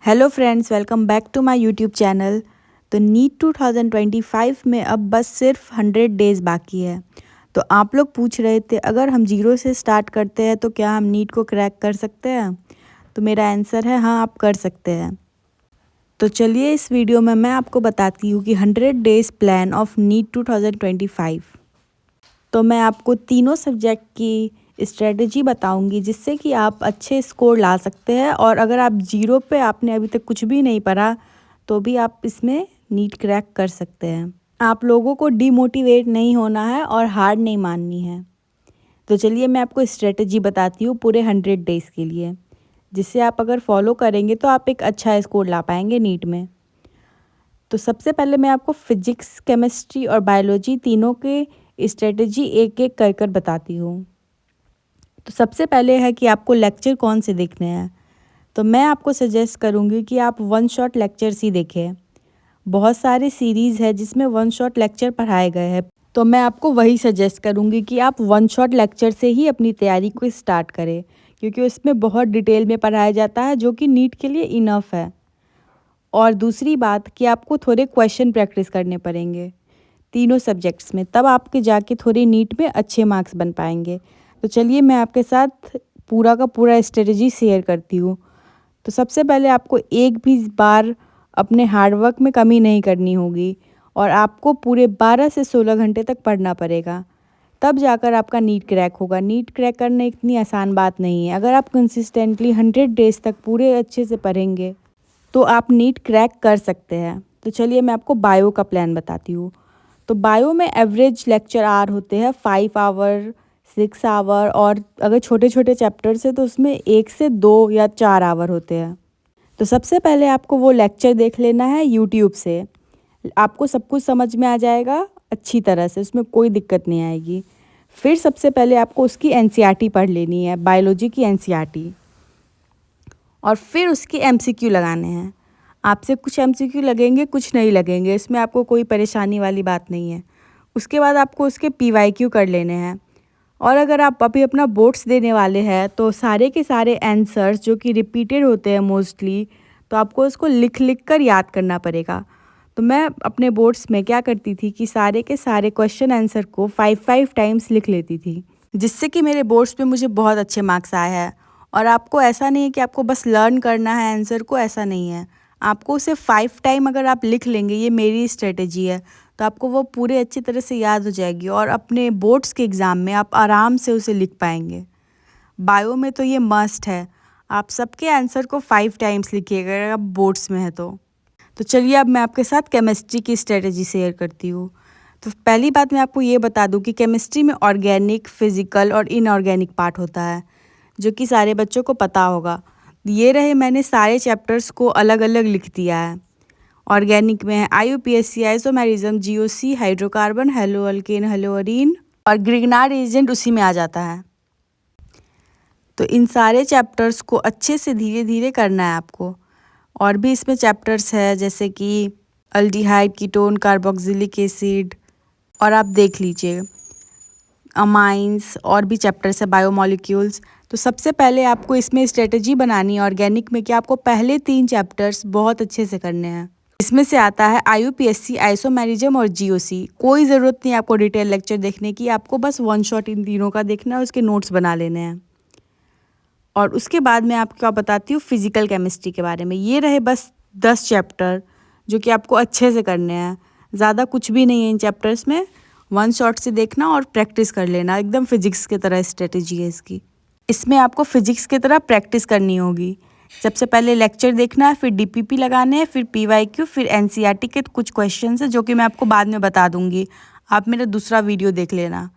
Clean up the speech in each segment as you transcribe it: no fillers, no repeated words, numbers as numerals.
Hello friends, welcome back to my YouTube channel. तो NEET 2025 में अब बस सिर्फ 100 डेज़ बाकी है। तो आप लोग पूछ रहे थे अगर हम जीरो से स्टार्ट करते हैं तो क्या हम नीट को क्रैक कर सकते हैं। तो मेरा आंसर है हाँ, आप कर सकते हैं। तो चलिए इस वीडियो में मैं आपको बताती हूँ कि 100 डेज़ प्लान ऑफ नीट 2025। तो मैं आपको तीनों सब्जेक्ट की स्ट्रेटजी बताऊंगी जिससे कि आप अच्छे स्कोर ला सकते हैं। और अगर आप जीरो पे आपने अभी तक कुछ भी नहीं पढ़ा तो भी आप इसमें नीट क्रैक कर सकते हैं। आप लोगों को डीमोटिवेट नहीं होना है और हार नहीं माननी है। तो चलिए मैं आपको स्ट्रेटजी बताती हूँ पूरे 100 डेज़ के लिए, जिससे आप अगर फॉलो करेंगे तो आप एक अच्छा स्कोर ला पाएंगे नीट में। तो सबसे पहले मैं आपको फिजिक्स, केमिस्ट्री और बायोलॉजी तीनों के स्ट्रेटजी एक एक कर कर बताती हूँ। तो सबसे पहले है कि आपको लेक्चर कौन से देखने हैं। तो मैं आपको सजेस्ट करूँगी कि आप वन शॉट लेक्चर्स ही देखें। बहुत सारे सीरीज़ है जिसमें वन शॉट लेक्चर पढ़ाए गए हैं, तो मैं आपको वही सजेस्ट करूँगी कि आप वन शॉट लेक्चर से ही अपनी तैयारी को स्टार्ट करें, क्योंकि उसमें बहुत डिटेल में पढ़ाया जाता है जो कि नीट के लिए इनफ है। और दूसरी बात कि आपको थोड़े क्वेश्चन प्रैक्टिस करने पड़ेंगे तीनों सब्जेक्ट्स में, तब आपके जाके थोड़े नीट में अच्छे मार्क्स बन पाएंगे। तो चलिए मैं आपके साथ पूरा का पूरा स्ट्रेटजी शेयर करती हूँ। तो सबसे पहले आपको एक भी बार अपने हार्डवर्क में कमी नहीं करनी होगी और आपको पूरे 12 से 16 घंटे तक पढ़ना पड़ेगा, तब जाकर आपका नीट क्रैक होगा। नीट क्रैक करना इतनी आसान बात नहीं है। अगर आप कंसिस्टेंटली 100 डेज़ तक पूरे अच्छे से पढ़ेंगे तो आप नीट क्रैक कर सकते हैं। तो चलिए मैं आपको बायो का प्लान बताती हूँ। तो बायो में एवरेज लेक्चर आवर होते हैं 5 आवर, 6 आवर, और अगर छोटे छोटे चैप्टर्स है तो उसमें 1 से 2 या 4 आवर होते हैं। तो सबसे पहले आपको वो लेक्चर देख लेना है यूट्यूब से। आपको सब कुछ समझ में आ जाएगा अच्छी तरह से, उसमें कोई दिक्कत नहीं आएगी। फिर सबसे पहले आपको उसकी एनसीईआरटी पढ़ लेनी है, बायोलॉजी की एनसीईआरटी, और फिर उसके एमसीक्यू लगाने हैं। आपसे कुछ एमसीक्यू लगेंगे, कुछ नहीं लगेंगे, इसमें आपको कोई परेशानी वाली बात नहीं है। उसके बाद आपको उसके पीवाईक्यू कर लेने हैं। और अगर आप अभी अपना बोर्ड्स देने वाले हैं तो सारे के सारे आंसर्स जो कि रिपीटेड होते हैं मोस्टली, तो आपको उसको लिख लिख कर याद करना पड़ेगा। तो मैं अपने बोर्ड्स में क्या करती थी कि सारे के सारे क्वेश्चन आंसर को 5 टाइम्स लिख लेती थी, जिससे कि मेरे बोर्ड्स पे मुझे बहुत अच्छे मार्क्स आए हैं। और आपको ऐसा नहीं है कि आपको बस लर्न करना है आंसर को, ऐसा नहीं है। आपको उसे 5 टाइम अगर आप लिख लेंगे, ये मेरी स्ट्रेटेजी है, तो आपको वो पूरे अच्छी तरह से याद हो जाएगी और अपने बोर्ड्स के एग्ज़ाम में आप आराम से उसे लिख पाएंगे। बायो में तो ये मस्ट है, आप सबके आंसर को 5 टाइम्स लिखिएगा अगर आप बोर्ड्स में है तो चलिए अब मैं आपके साथ केमिस्ट्री की स्ट्रेटेजी शेयर करती हूँ। तो पहली बात मैं आपको ये बता दूँ कि केमिस्ट्री में ऑर्गेनिक, फिजिकल और इनऑर्गेनिक पार्ट होता है, जो कि सारे बच्चों को पता होगा। ये रहे, मैंने सारे चैप्टर्स को अलग अलग लिख दिया है। ऑर्गेनिक में है IUPAC, isomerism, GOC, hydrocarbon, hello alkane, hello Areen, और ग्रिग्नार्ड एजेंट उसी में आ जाता है। तो इन सारे चैप्टर्स को अच्छे से धीरे धीरे करना है आपको। और भी इसमें चैप्टर्स है जैसे कि अल्डिहाइड, कीटोन, कार्बोक्सिलिक एसिड, और आप देख लीजिए अमाइंस, और भी चैप्टर्स है, बायोमोलिक्यूल्स। तो सबसे पहले आपको इसमें स्ट्रेटजी बनानी है ऑर्गेनिक में कि आपको पहले 3 चैप्टर्स बहुत अच्छे से करने हैं। इसमें से आता है आईयूपीएसी, आइसोमेरिज्म और जीओसी। कोई ज़रूरत नहीं आपको डिटेल लेक्चर देखने की, आपको बस वन शॉट इन तीनों का देखना है, उसके नोट्स बना लेने हैं। और उसके बाद मैं आपको बताती हूँ फिजिकल केमिस्ट्री के बारे में। ये रहे बस 10 चैप्टर जो कि आपको अच्छे से करने हैं। ज़्यादा कुछ भी नहीं है इन चैप्टर्स में, वन शॉट से देखना और प्रैक्टिस कर लेना। एकदम फिजिक्स की तरह स्ट्रेटेजी है इसकी। इसमें आपको फिजिक्स की तरह प्रैक्टिस करनी होगी। सबसे पहले लेक्चर देखना है, फिर डीपीपी लगाने हैं, फिर पीवाईक्यू, फिर एनसीईआरटी के कुछ क्वेश्चन है जो कि मैं आपको बाद में बता दूंगी, आप मेरा दूसरा वीडियो देख लेना।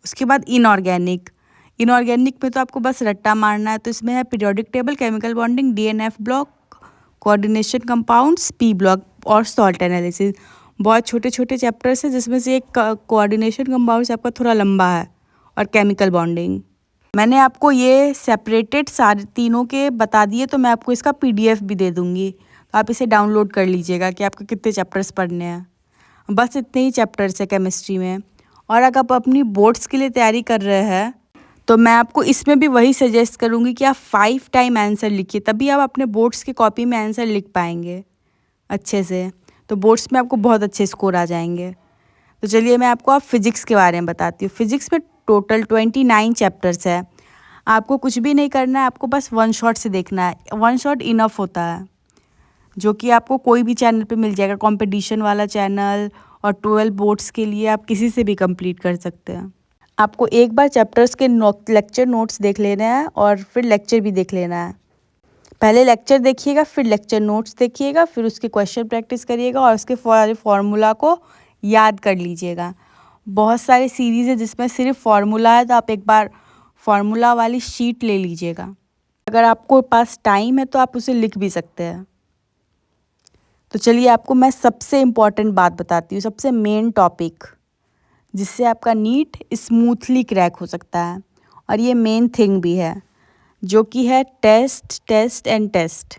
उसके बाद इनऑर्गेनिक में तो आपको बस रट्टा मारना है। तो इसमें है periodic table, chemical bonding, DNF block, coordination compounds, P block और सॉल्ट एनालिसिस। बहुत छोटे छोटे चैप्टर्स हैं जिसमें से एक कोऑर्डिनेशन कंपाउंड्स आपका थोड़ा लंबा है, और केमिकल बॉन्डिंग। मैंने आपको ये सेपरेटेड सारे तीनों के बता दिए, तो मैं आपको इसका पीडीएफ भी दे दूँगी, तो आप इसे डाउनलोड कर लीजिएगा कि आपको कितने चैप्टर्स पढ़ने हैं। बस इतने ही चैप्टर्स है केमिस्ट्री में। और अगर आप अपनी बोर्ड्स के लिए तैयारी कर रहे हैं तो मैं आपको इसमें भी वही सजेस्ट करूँगी कि आप 5 टाइम आंसर लिखिए, तभी आप अपने बोर्ड्स की कॉपी में आंसर लिख पाएंगे अच्छे से। तो बोर्ड्स में आपको बहुत अच्छे स्कोर आ जाएंगे। तो चलिए मैं आपको अब फिज़िक्स के बारे में बताती हूँ। फिज़िक्स में टोटल 29 चैप्टर्स है। आपको कुछ भी नहीं करना है, आपको बस वन शॉट से देखना है। वन शॉट इनफ होता है, जो कि आपको कोई भी चैनल पे मिल जाएगा, कंपटीशन वाला चैनल और 12 बोर्ड्स के लिए आप किसी से भी कंप्लीट कर सकते हैं। आपको एक बार चैप्टर्स के लेक्चर नोट्स देख लेना है और फिर लेक्चर भी देख लेना है। पहले लेक्चर देखिएगा, फिर लेक्चर नोट्स देखिएगा, फिर उसके क्वेश्चन प्रैक्टिस करिएगा और उसके फार्मूला को याद कर लीजिएगा। बहुत सारे सीरीज़ है जिसमें सिर्फ फार्मूला है, तो आप एक बार फार्मूला वाली शीट ले लीजिएगा। अगर आपको पास टाइम है तो आप उसे लिख भी सकते हैं। तो चलिए आपको मैं सबसे इम्पॉर्टेंट बात बताती हूँ, सबसे मेन टॉपिक जिससे आपका नीट स्मूथली क्रैक हो सकता है, और ये मेन थिंग भी है, जो कि है टेस्ट टेस्ट एंड टेस्ट।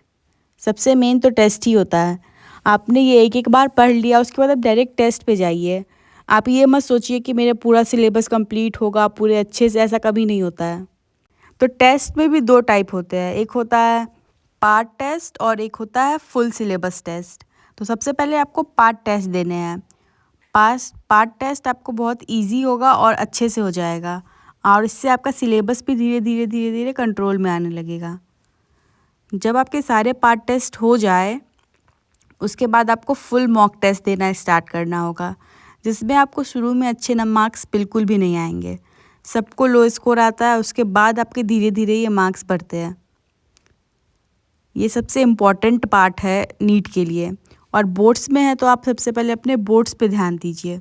सबसे मेन तो टेस्ट ही होता है। आपने ये एक एक बार पढ़ लिया, उसके बाद आप डायरेक्ट टेस्ट पे जाइए। आप ये मत सोचिए कि मेरा पूरा सिलेबस कंप्लीट होगा पूरे अच्छे से, ऐसा कभी नहीं होता है। तो टेस्ट में भी दो टाइप होते हैं, एक होता है पार्ट टेस्ट और एक होता है फुल सिलेबस टेस्ट। तो सबसे पहले आपको पार्ट टेस्ट देने हैं। पार्ट टेस्ट आपको बहुत इजी होगा और अच्छे से हो जाएगा, और इससे आपका सिलेबस भी धीरे धीरे धीरे धीरे कंट्रोल में आने लगेगा। जब आपके सारे पार्ट टेस्ट हो जाए, उसके बाद आपको फुल मॉक टेस्ट देना स्टार्ट करना होगा, जिसमें आपको शुरू में अच्छे मार्क्स बिल्कुल भी नहीं आएंगे। सबको लो स्कोर आता है, उसके बाद आपके धीरे धीरे ये मार्क्स बढ़ते हैं। ये सबसे इम्पॉर्टेंट पार्ट है नीट के लिए। और बोर्ड्स में है तो आप सबसे पहले अपने बोर्ड्स पे ध्यान दीजिए।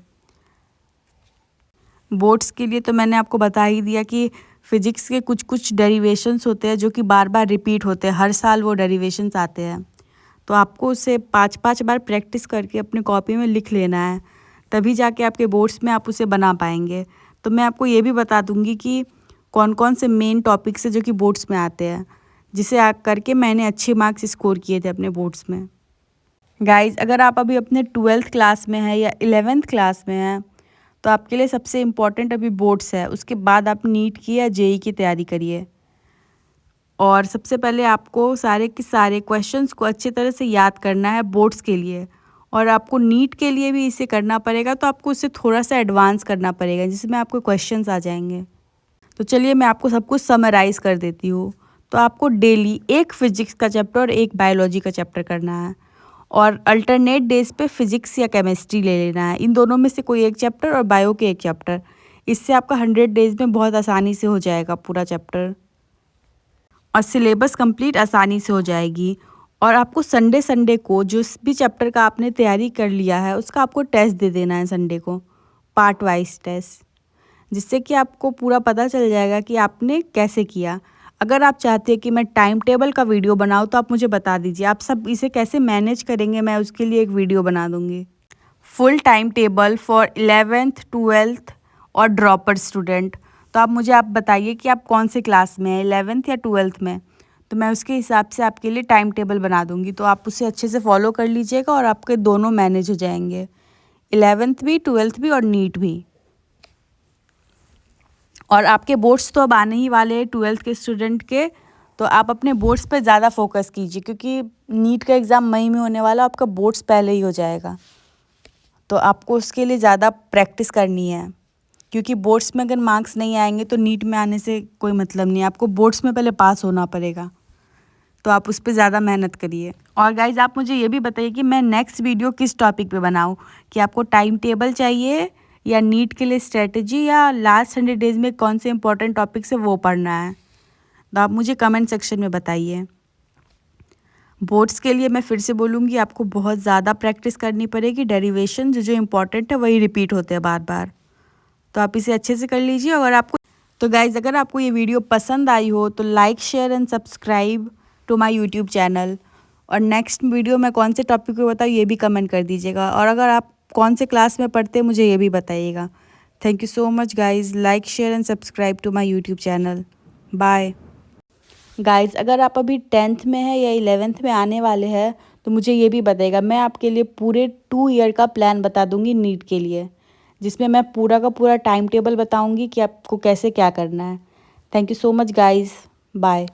बोर्ड्स के लिए तो मैंने आपको बता ही दिया कि फिज़िक्स के कुछ कुछ डेरिवेशंस होते हैं जो कि बार बार रिपीट होते हैं, हर साल वो डेरिवेशंस आते हैं। तो आपको उसे 5-5 बार प्रैक्टिस करके अपने कॉपी में लिख लेना है, तभी जाके आपके बोर्ड्स में आप उसे बना पाएंगे। तो मैं आपको ये भी बता दूंगी कि कौन कौन से मेन टॉपिक्स है जो कि बोर्ड्स में आते हैं, जिसे करके मैंने अच्छे मार्क्स स्कोर किए थे अपने बोर्ड्स में। गाइज़, अगर आप अभी अपने 12th क्लास में हैं या 11th क्लास में हैं, तो आपके लिए सबसे इम्पॉर्टेंट अभी बोर्ड्स है। उसके बाद आप नीट की या जेई की तैयारी करिए। और सबसे पहले आपको सारे के सारे क्वेश्चंस को अच्छे तरह से याद करना है बोर्ड्स के लिए, और आपको नीट के लिए भी इसे करना पड़ेगा। तो आपको उससे थोड़ा सा एडवांस करना पड़ेगा, जिसमें आपको क्वेश्चंस आ जाएंगे। तो चलिए मैं आपको सब कुछ समराइज़ कर देती हूँ। तो आपको डेली एक फिजिक्स का चैप्टर और एक बायोलॉजी का चैप्टर करना है, और अल्टरनेट डेज पे फिजिक्स या केमिस्ट्री ले लेना है। इन दोनों में से कोई एक चैप्टर और बायो के एक चैप्टर। इससे आपका 100 डेज में बहुत आसानी से हो जाएगा पूरा चैप्टर, और सिलेबस कंप्लीट आसानी से हो जाएगी। और आपको संडे संडे को जो भी चैप्टर का आपने तैयारी कर लिया है उसका आपको टेस्ट दे देना है संडे को, पार्ट वाइज टेस्ट, जिससे कि आपको पूरा पता चल जाएगा कि आपने कैसे किया। अगर आप चाहते हैं कि मैं टाइम टेबल का वीडियो बनाऊँ तो आप मुझे बता दीजिए, आप सब इसे कैसे मैनेज करेंगे, मैं उसके लिए एक वीडियो बना दूँगी। Full time table for 11th 12th और ड्रॉपर स्टूडेंट। तो आप बताइए कि आप कौन से क्लास में हैं, 11th या 12th में, तो मैं उसके हिसाब से आपके लिए टाइम टेबल बना दूँगी। तो आप उसे अच्छे से फॉलो कर लीजिएगा और आपके दोनों मैनेज हो जाएंगे, 11th भी 12th भी और नीट भी। और आपके बोर्ड्स तो अब आने ही वाले हैं 12th के स्टूडेंट के, तो आप अपने बोर्ड्स पे ज़्यादा फोकस कीजिए, क्योंकि नीट का एग्ज़ाम मई में होने वाला, आपका बोर्ड्स पहले ही हो जाएगा। तो आपको उसके लिए ज़्यादा प्रैक्टिस करनी है, क्योंकि बोर्ड्स में अगर मार्क्स नहीं आएंगे तो नीट में आने से कोई मतलब नहीं है। आपको बोर्ड्स में पहले पास होना पड़ेगा, तो आप उस पर ज़्यादा मेहनत करिए। और गाइज़, आप मुझे ये भी बताइए कि मैं नेक्स्ट वीडियो किस टॉपिक पे बनाऊँ, कि आपको टाइम टेबल चाहिए या नीट के लिए स्ट्रेटजी, या लास्ट 100 डेज़ में कौन से इंपॉर्टेंट टॉपिक से वो पढ़ना है। तो आप मुझे कमेंट सेक्शन में बताइए। बोर्ड्स के लिए मैं फिर से बोलूँगी, आपको बहुत ज़्यादा प्रैक्टिस करनी पड़ेगी। डेरिवेशन जो जो इम्पोर्टेंट है वही रिपीट होते हैं बार बार, तो आप इसे अच्छे से कर लीजिए। अगर आपको तो गाइज़, अगर आपको ये वीडियो पसंद आई हो तो like share and subscribe to my YouTube channel. और नेक्स्ट वीडियो मैं कौन से टॉपिक पे बताऊँ ये भी कमेंट कर दीजिएगा। और अगर आप कौन से क्लास में पढ़ते हैं मुझे ये भी बताइएगा। Thank you so much guys, like share and subscribe to my YouTube channel. Bye guys. अगर आप अभी 10th में है या 11th में आने वाले हैं तो मुझे ये भी बताइएगा। मैं आपके लिए पूरे 2 ईयर का प्लान बता दूँगी नीट के लिए, जिसमें मैं पूरा का पूरा टाइम टेबल बताऊँगी कि आपको कैसे क्या करना है। Thank you so much guys, bye.